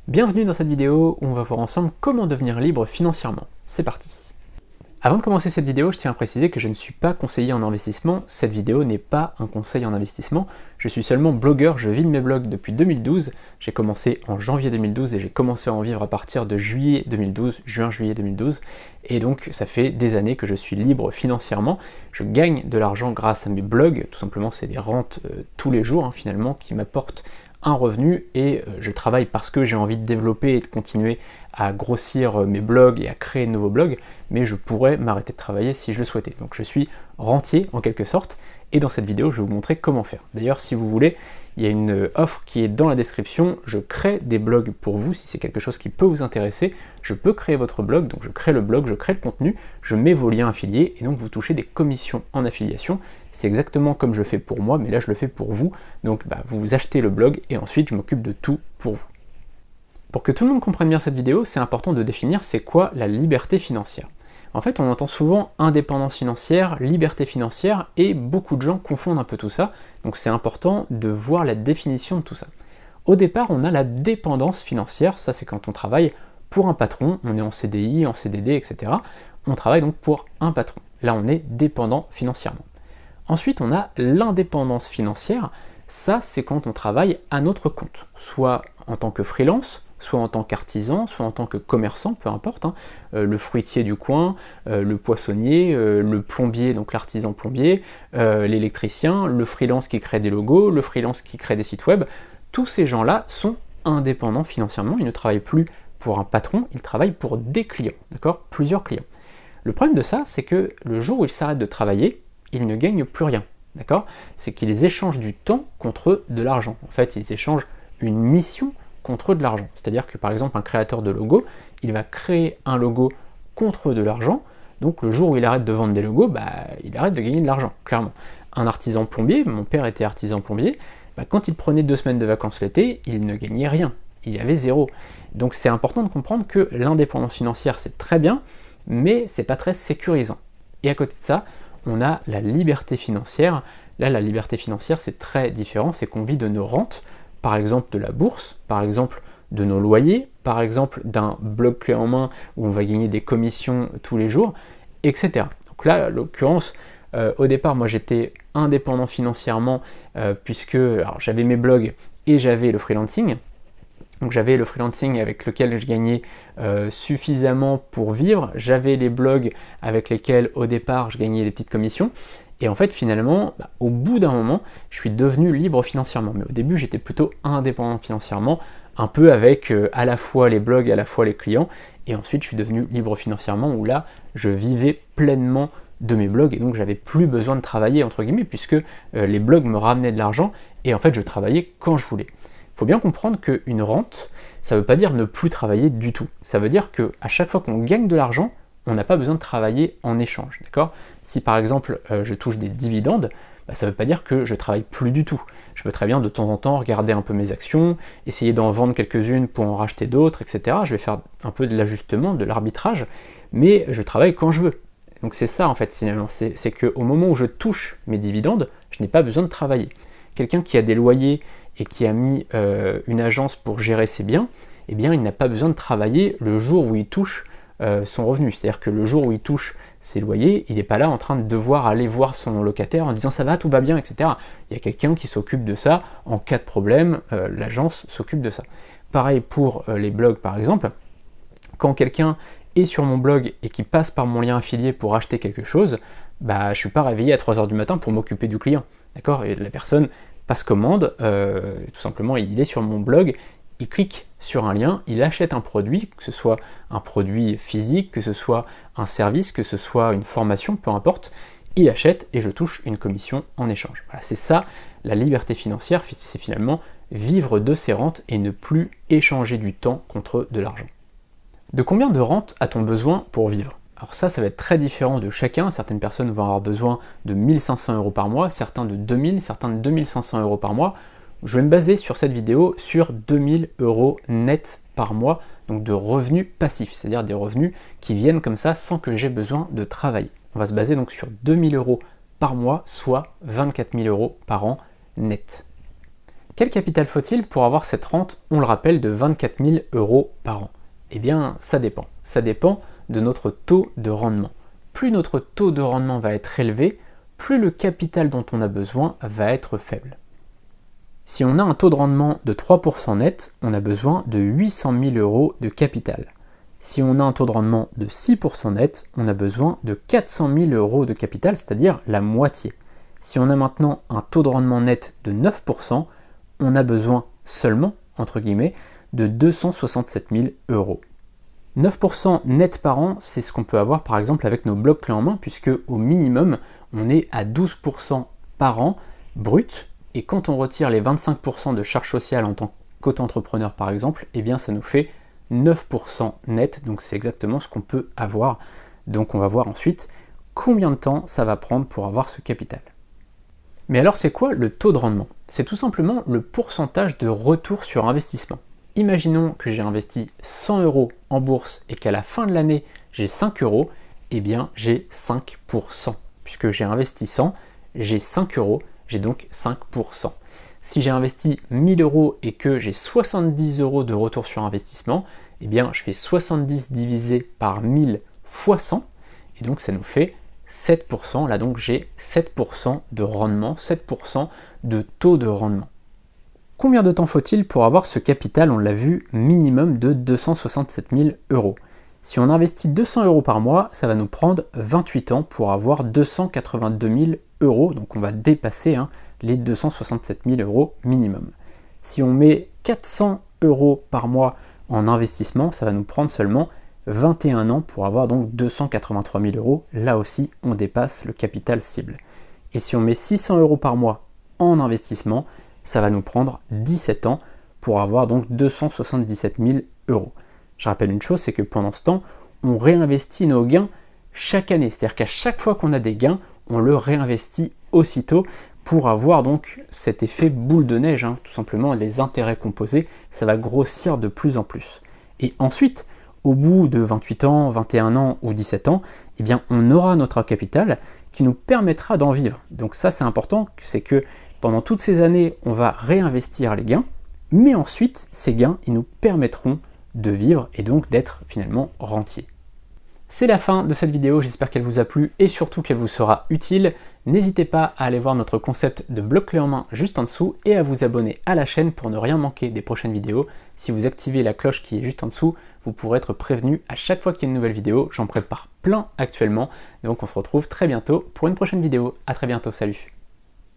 Bienvenue dans cette vidéo où on va voir ensemble comment devenir libre financièrement. C'est parti. Avant de commencer cette vidéo, je tiens à préciser que je ne suis pas conseiller en investissement, cette vidéo n'est pas un conseil en investissement, je suis seulement blogueur, je vis de mes blogs depuis 2012, j'ai commencé en janvier 2012 et j'ai commencé à en vivre à partir de juillet 2012, juin-juillet 2012, et donc ça fait des années que je suis libre financièrement, je gagne de l'argent grâce à mes blogs, tout simplement c'est des rentes tous les jours finalement qui m'apportent un revenu et je travaille parce que j'ai envie de développer et de continuer à grossir mes blogs et à créer de nouveaux blogs, mais je pourrais m'arrêter de travailler si je le souhaitais. Donc je suis rentier en quelque sorte, et dans cette vidéo je vais vous montrer comment faire. D'ailleurs si vous voulez, il y a une offre qui est dans la description, je crée des blogs pour vous, si c'est quelque chose qui peut vous intéresser, je peux créer votre blog, donc je crée le blog, je crée le contenu, je mets vos liens affiliés, et donc vous touchez des commissions en affiliation. C'est exactement comme je fais pour moi, mais là je le fais pour vous, donc vous achetez le blog, et ensuite je m'occupe de tout pour vous. Pour que tout le monde comprenne bien cette vidéo, c'est important de définir c'est quoi la liberté financière. En fait, on entend souvent indépendance financière, liberté financière, et beaucoup de gens confondent un peu tout ça, donc c'est important de voir la définition de tout ça. Au départ, on a la dépendance financière, ça c'est quand on travaille pour un patron, on est en CDI, en CDD, etc. On travaille donc pour un patron. Là, on est dépendant financièrement. Ensuite, on a l'indépendance financière, ça c'est quand on travaille à notre compte, soit en tant que freelance, soit en tant qu'artisan, soit en tant que commerçant, peu importe, le fruitier du coin, le poissonnier, le plombier, donc l'artisan plombier, l'électricien, le freelance qui crée des logos, le freelance qui crée des sites web, tous ces gens-là sont indépendants financièrement, ils ne travaillent plus pour un patron, ils travaillent pour des clients, d'accord, plusieurs clients. Le problème de ça, c'est que le jour où ils s'arrêtent de travailler, ils ne gagnent plus rien, d'accord? C'est qu'ils échangent du temps contre de l'argent. En fait, ils échangent une mission contre de l'argent. C'est-à-dire que par exemple un créateur de logo, il va créer un logo contre de l'argent, donc le jour où il arrête de vendre des logos, il arrête de gagner de l'argent, clairement. Un artisan plombier, mon père était artisan plombier, quand il prenait 2 semaines de vacances l'été, il ne gagnait rien, il y avait zéro. Donc c'est important de comprendre que l'indépendance financière c'est très bien, mais c'est pas très sécurisant. Et à côté de ça, on a la liberté financière. Là, la liberté financière, c'est très différent, c'est qu'on vit de nos rentes, par exemple de la bourse, par exemple de nos loyers, par exemple d'un blog clé en main où on va gagner des commissions tous les jours, etc. Donc là, à l'occurrence, au départ, moi j'étais indépendant financièrement puisque j'avais mes blogs et j'avais le freelancing. Donc j'avais le freelancing avec lequel je gagnais suffisamment pour vivre, j'avais les blogs avec lesquels au départ je gagnais des petites commissions, et en fait finalement, au bout d'un moment, je suis devenu libre financièrement. Mais au début j'étais plutôt indépendant financièrement, un peu avec à la fois les blogs, à la fois les clients, et ensuite je suis devenu libre financièrement où là je vivais pleinement de mes blogs, et donc j'avais plus besoin de travailler entre guillemets, puisque les blogs me ramenaient de l'argent, et en fait je travaillais quand je voulais. Il faut bien comprendre qu'une rente, ça ne veut pas dire ne plus travailler du tout. Ça veut dire qu'à chaque fois qu'on gagne de l'argent, on n'a pas besoin de travailler en échange, d'accord? Si par exemple je touche des dividendes, ça ne veut pas dire que je travaille plus du tout. Je peux très bien de temps en temps regarder un peu mes actions, essayer d'en vendre quelques-unes pour en racheter d'autres, etc. Je vais faire un peu de l'ajustement, de l'arbitrage, mais je travaille quand je veux. Donc c'est ça en fait finalement, c'est qu'au moment où je touche mes dividendes, je n'ai pas besoin de travailler. Quelqu'un qui a des loyers et qui a mis une agence pour gérer ses biens, eh bien il n'a pas besoin de travailler le jour où il touche son revenu. C'est-à-dire que le jour où il touche ses loyers, il n'est pas là en train de devoir aller voir son locataire en disant ça va, tout va bien, etc. Il y a quelqu'un qui s'occupe de ça, en cas de problème, l'agence s'occupe de ça. Pareil pour les blogs par exemple, quand quelqu'un est sur mon blog et qui passe par mon lien affilié pour acheter quelque chose, je ne suis pas réveillé à 3h du matin pour m'occuper du client. D'accord? Et la personne passe commande, tout simplement il est sur mon blog, il clique sur un lien, il achète un produit, que ce soit un produit physique, que ce soit un service, que ce soit une formation, peu importe, il achète et je touche une commission en échange. Voilà, c'est ça la liberté financière, c'est finalement vivre de ses rentes et ne plus échanger du temps contre de l'argent. De combien de rentes a-t-on besoin pour vivre? Alors ça va être très différent de chacun, certaines personnes vont avoir besoin de 1500 € par mois, certains de 2000, certains de 2500 € par mois. Je vais me baser sur cette vidéo sur 2000 € net par mois, donc de revenus passifs, c'est-à-dire des revenus qui viennent comme ça sans que j'ai besoin de travailler. On va se baser donc sur 2000 € par mois, soit 24 000 € par an net. Quel capital faut-il pour avoir cette rente, on le rappelle, de 24 000 € par an? Eh bien, ça dépend. Ça dépend de notre taux de rendement. Plus notre taux de rendement va être élevé, plus le capital dont on a besoin va être faible. Si on a un taux de rendement de 3% net, on a besoin de 800 000 € de capital. Si on a un taux de rendement de 6% net, on a besoin de 400 000 € de capital, c'est-à-dire la moitié. Si on a maintenant un taux de rendement net de 9%, on a besoin seulement, entre guillemets, de 267 000 €. 9% net par an, c'est ce qu'on peut avoir par exemple avec nos blocs clés en main, puisque au minimum, on est à 12% par an brut, et quand on retire les 25% de charges sociales en tant qu'auto-entrepreneur par exemple, eh bien ça nous fait 9% net, donc c'est exactement ce qu'on peut avoir. Donc on va voir ensuite combien de temps ça va prendre pour avoir ce capital. Mais alors c'est quoi le taux de rendement? C'est tout simplement le pourcentage de retour sur investissement. Imaginons que j'ai investi 100 € en bourse et qu'à la fin de l'année j'ai 5 €, eh bien j'ai 5%. Puisque j'ai investi 100, j'ai 5 €, j'ai donc 5%. Si j'ai investi 1000 € et que j'ai 70 € de retour sur investissement, eh bien je fais 70 divisé par 1000 fois 100, et donc ça nous fait 7%. Là donc j'ai 7% de rendement, 7% de taux de rendement. Combien de temps faut-il pour avoir ce capital, on l'a vu, minimum de 267 000 €? Si on investit 200 € par mois, ça va nous prendre 28 ans pour avoir 282 000 €, donc on va dépasser les 267 000 € minimum. Si on met 400 € par mois en investissement, ça va nous prendre seulement 21 ans pour avoir donc 283 000 €. Là aussi, on dépasse le capital cible. Et si on met 600 € par mois en investissement, ça va nous prendre 17 ans pour avoir donc 277 000 €. Je rappelle une chose, c'est que pendant ce temps, on réinvestit nos gains chaque année. C'est-à-dire qu'à chaque fois qu'on a des gains, on le réinvestit aussitôt pour avoir donc cet effet boule de neige, tout simplement les intérêts composés, ça va grossir de plus en plus. Et ensuite, au bout de 28 ans, 21 ans ou 17 ans, eh bien on aura notre capital qui nous permettra d'en vivre. Donc ça c'est important, c'est que pendant toutes ces années, on va réinvestir les gains, mais ensuite ces gains, ils nous permettront de vivre et donc d'être finalement rentiers. C'est la fin de cette vidéo, j'espère qu'elle vous a plu et surtout qu'elle vous sera utile. N'hésitez pas à aller voir notre concept de bloc clé en main juste en dessous et à vous abonner à la chaîne pour ne rien manquer des prochaines vidéos. Si vous activez la cloche qui est juste en dessous, vous pourrez être prévenu à chaque fois qu'il y a une nouvelle vidéo. J'en prépare plein actuellement, donc on se retrouve très bientôt pour une prochaine vidéo. À très bientôt, salut!